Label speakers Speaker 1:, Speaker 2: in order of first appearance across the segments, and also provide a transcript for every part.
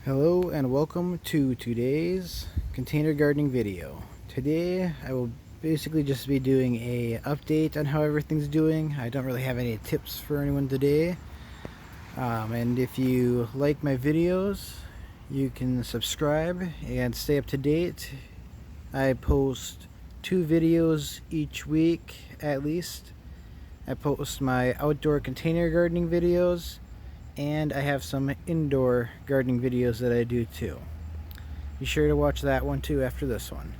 Speaker 1: Hello and welcome to today's container gardening video. Today I will basically just be doing a update on how everything's doing. I don't really have any tips for anyone today. And if you like my videos, you can subscribe and stay up to date. I post 2 videos each week at least. I post my outdoor container gardening videos, and I have some indoor gardening videos that I do too. Be sure to watch that one too after this one.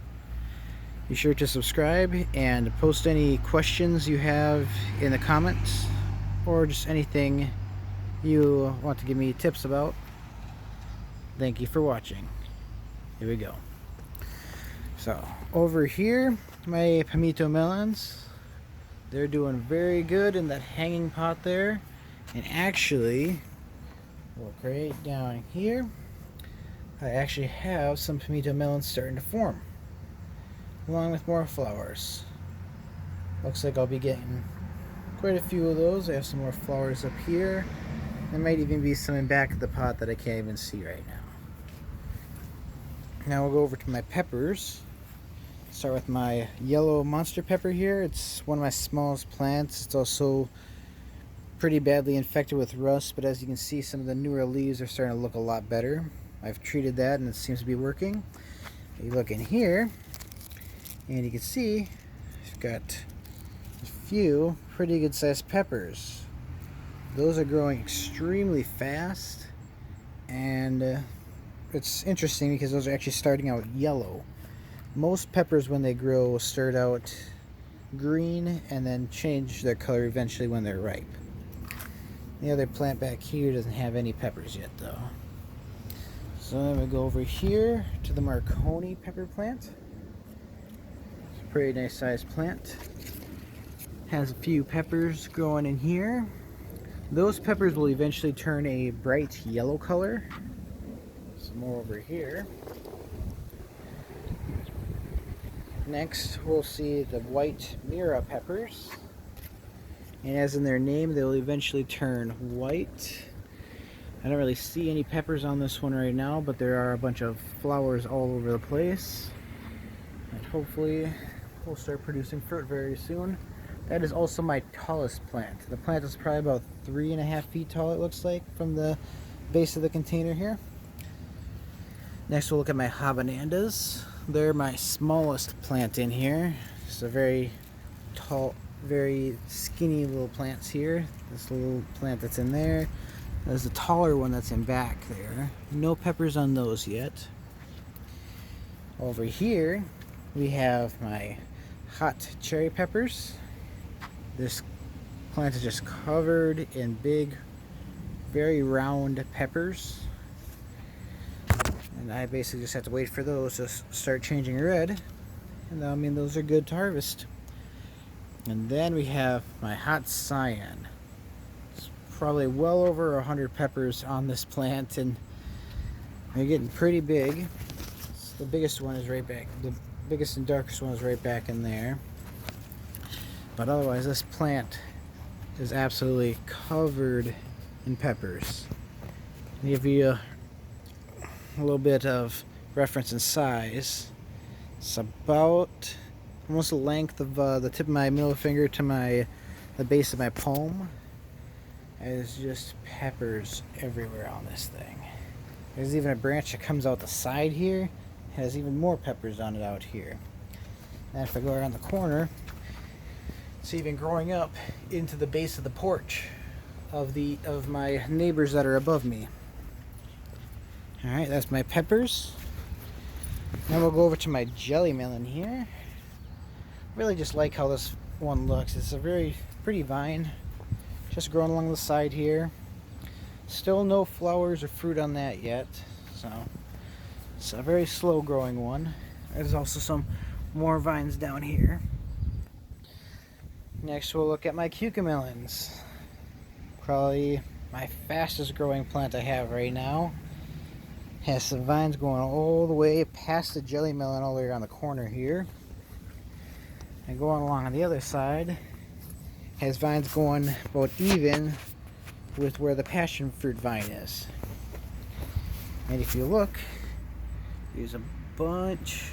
Speaker 1: Be sure to subscribe and post any questions you have in the comments, or just anything you want to give me tips about. Thank you for watching. Here we go. So over here, my pimento melons, they're doing very good in that hanging pot there. And actually, look right down here, I actually have some pimento melons starting to form, along with more flowers. Looks like I'll be getting quite a few of those. I have some more flowers up here. There might even be some in back of the pot that I can't even see right now. Now we'll go over to my peppers. Start with my yellow monster pepper here. It's one of my smallest plants. It's also pretty badly infected with rust, but as you can see, some of the newer leaves are starting to look a lot better. I've treated that and it seems to be working. You look in here and you can see I've got a few pretty good sized peppers. Those are growing extremely fast, and it's interesting because those are actually starting out yellow. Most peppers when they grow start out green and then change their color eventually when they're ripe. The other plant back here doesn't have any peppers yet though. So then we go over here to the Marconi pepper plant. It's a pretty nice sized plant. Has a few peppers growing in here. Those peppers will eventually turn a bright yellow color. Some more over here. Next we'll see the white Mira peppers. And as in their name, they'll eventually turn white. I don't really see any peppers on this one right now, but there are a bunch of flowers all over the place. And hopefully we'll start producing fruit very soon. That is also my tallest plant. The plant is probably about 3.5 feet tall, it looks like, from the base of the container here. Next we'll look at my habanandas. They're my smallest plant in here. It's a very tall, very skinny little plants here. This little plant that's in there. There's a taller one that's in back there. No peppers on those yet. Over here we have my hot cherry peppers. This plant is just covered in big, very round peppers. And I basically just have to wait for those to start changing red. And I mean, those are good to harvest. And then we have my hot cyan. It's probably well over 100 peppers on this plant, and they're getting pretty big. The biggest one is right back. The biggest and darkest one is right back in there. But otherwise, this plant is absolutely covered in peppers. To give you a little bit of reference in size, it's about almost the length of the tip of my middle finger to the base of my palm. There's just peppers everywhere on this thing. There's even a branch that comes out the side here, has even more peppers on it out here. And if I go around the corner, it's even growing up into the base of the porch of my neighbors that are above me. Alright, that's my peppers. Now we'll go over to my jelly melon here. Really just like how this one looks. It's a very pretty vine, just growing along the side here. Still no flowers or fruit on that yet, so it's a very slow growing one. There's also some more vines down here. Next we'll look at my cucamelons. Probably my fastest growing plant I have right now. Has some vines going all the way past the jelly melon all the way around the corner here. And going along on the other side, has vines going about even with where the passion fruit vine is. And if you look, there's a bunch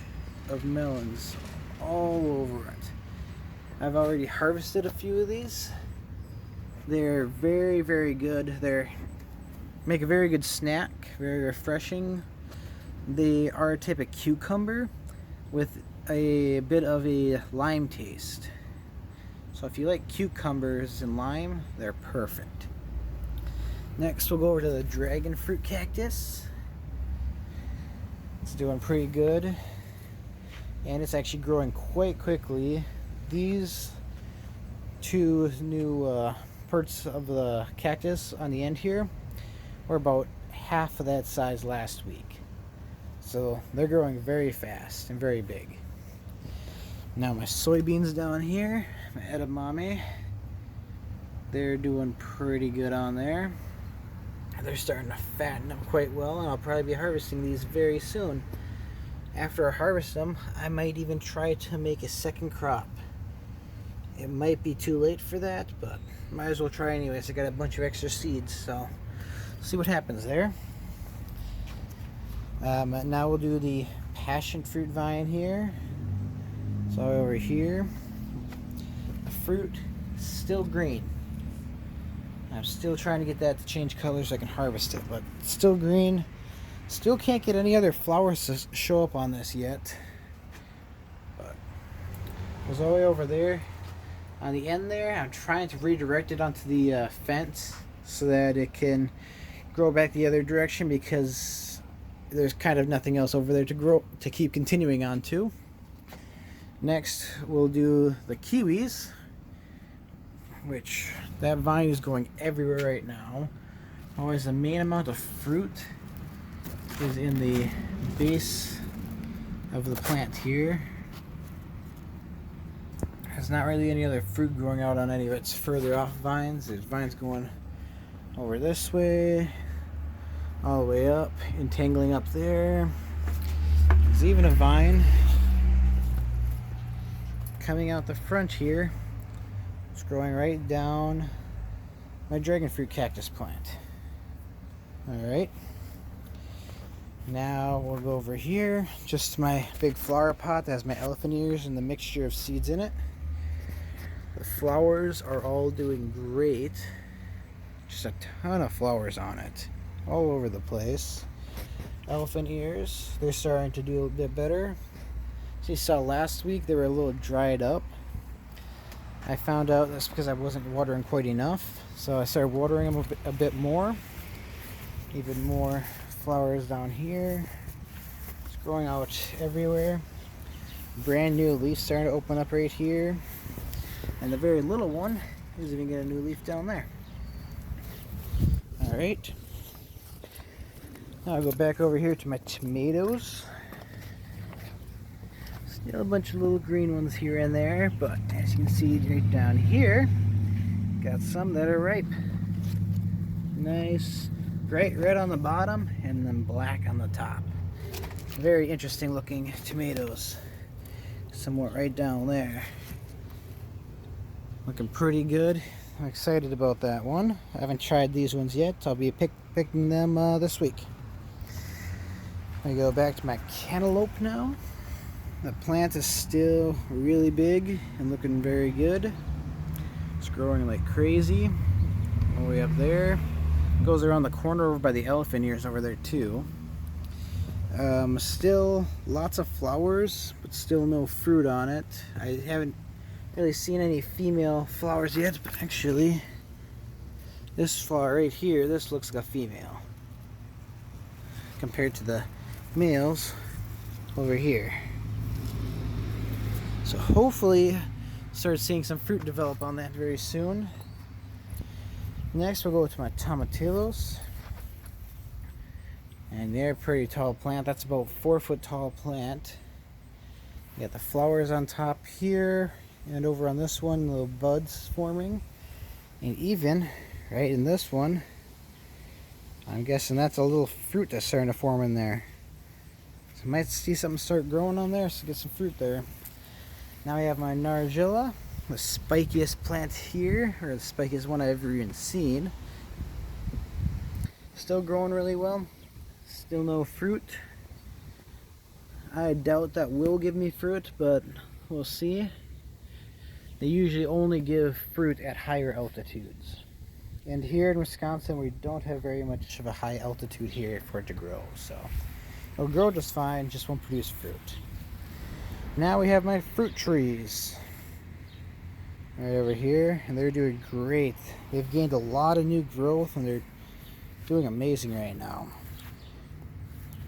Speaker 1: of melons all over it. I've already harvested a few of these. They're very, very good. They make a very good snack, very refreshing. They are a type of cucumber with a bit of a lime taste. So if you like cucumbers and lime, they're perfect. Next, we'll go over to the dragon fruit cactus. It's doing pretty good, and it's actually growing quite quickly. These two new parts of the cactus on the end here were about half of that size last week. So they're growing very fast and very big. Now my soybeans down here, my edamame, they're doing pretty good on there. They're starting to fatten up quite well, and I'll probably be harvesting these very soon. After I harvest them, I might even try to make a second crop. It might be too late for that, but might as well try anyways. I got a bunch of extra seeds, so see what happens there. Now we'll do the passion fruit vine here. So over here, the fruit is still green. I'm still trying to get that to change colors so I can harvest it, but it's still green. Still can't get any other flowers to show up on this yet. But it goes all the way over there. On the end there, I'm trying to redirect it onto the fence so that it can grow back the other direction, because there's kind of nothing else over there to keep continuing on to. Next, we'll do the kiwis, which that vine is going everywhere right now. Always the main amount of fruit is in the base of the plant here. There's not really any other fruit growing out on any of its further off vines. There's vines going over this way, all the way up, entangling up there. There's even a vine coming out the front here. It's growing right down my dragon fruit cactus plant. Alright. Now we'll go over here. Just my big flower pot that has my elephant ears and the mixture of seeds in it. The flowers are all doing great. Just a ton of flowers on it. All over the place. Elephant ears, they're starting to do a bit better. So you saw last week they were a little dried up. I found out that's because I wasn't watering quite enough. So I started watering them a bit more. Even more flowers down here. It's growing out everywhere. Brand new leaf starting to open up right here. And the very little one is even getting a new leaf down there. Alright. Now I'll go back over here to my tomatoes. Still a bunch of little green ones here and there, but as you can see right down here, got some that are ripe. Nice bright red on the bottom and then black on the top. Very interesting looking tomatoes. Somewhat right down there. Looking pretty good. I'm excited about that one. I haven't tried these ones yet. I'll be picking them this week. I go back to my cantaloupe now. The plant is still really big and looking very good. It's growing like crazy. All the way up there. It goes around the corner over by the elephant ears over there too. Still lots of flowers, but still no fruit on it. I haven't really seen any female flowers yet, but actually this flower right here, this looks like a female compared to the males over here. So hopefully start seeing some fruit develop on that very soon. Next we'll go to my tomatillos, and they're a pretty tall plant. That's about 4-foot tall plant. You got the flowers on top here, and over on this one little buds forming, and even right in this one I'm guessing that's a little fruit that's starting to form in there. So I might see something start growing on there, so get some fruit there. Now we have my Nargilla, the spikiest plant here, or the spikiest one I've ever even seen. Still growing really well. Still no fruit. I doubt that will give me fruit, but we'll see. They usually only give fruit at higher altitudes. And here in Wisconsin, we don't have very much of a high altitude here for it to grow, so it'll grow just fine, just won't produce fruit. Now we have my fruit trees right over here, and they're doing great. They've gained a lot of new growth, and they're doing amazing right now.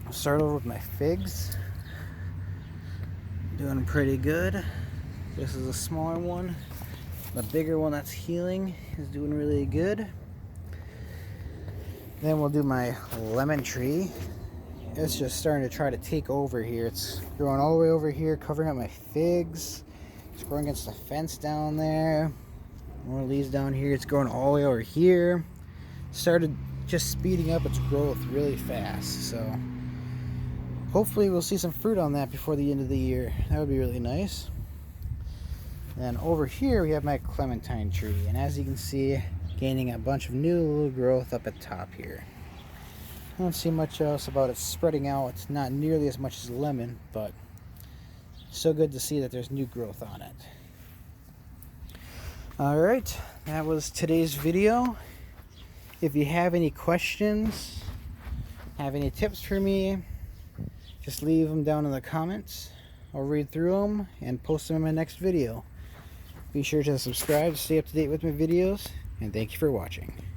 Speaker 1: I'll start over with my figs. Doing pretty good. This is a smaller one. The bigger one that's healing is doing really good. Then we'll do my lemon tree. It's just starting to try to take over here. It's growing all the way over here, covering up my figs. It's growing against the fence down there. More leaves down here. It's growing all the way over here. Started just speeding up its growth really fast. So hopefully we'll see some fruit on that before the end of the year. That would be really nice. And over here we have my clementine tree, and as you can see, gaining a bunch of new little growth up at top here. I don't see much else about it spreading out. It's not nearly as much as lemon, but so good to see that there's new growth on it. Alright, that was today's video. If you have any questions, have any tips for me, just leave them down in the comments. I'll read through them and post them in my next video. Be sure to subscribe to stay up to date with my videos, and thank you for watching.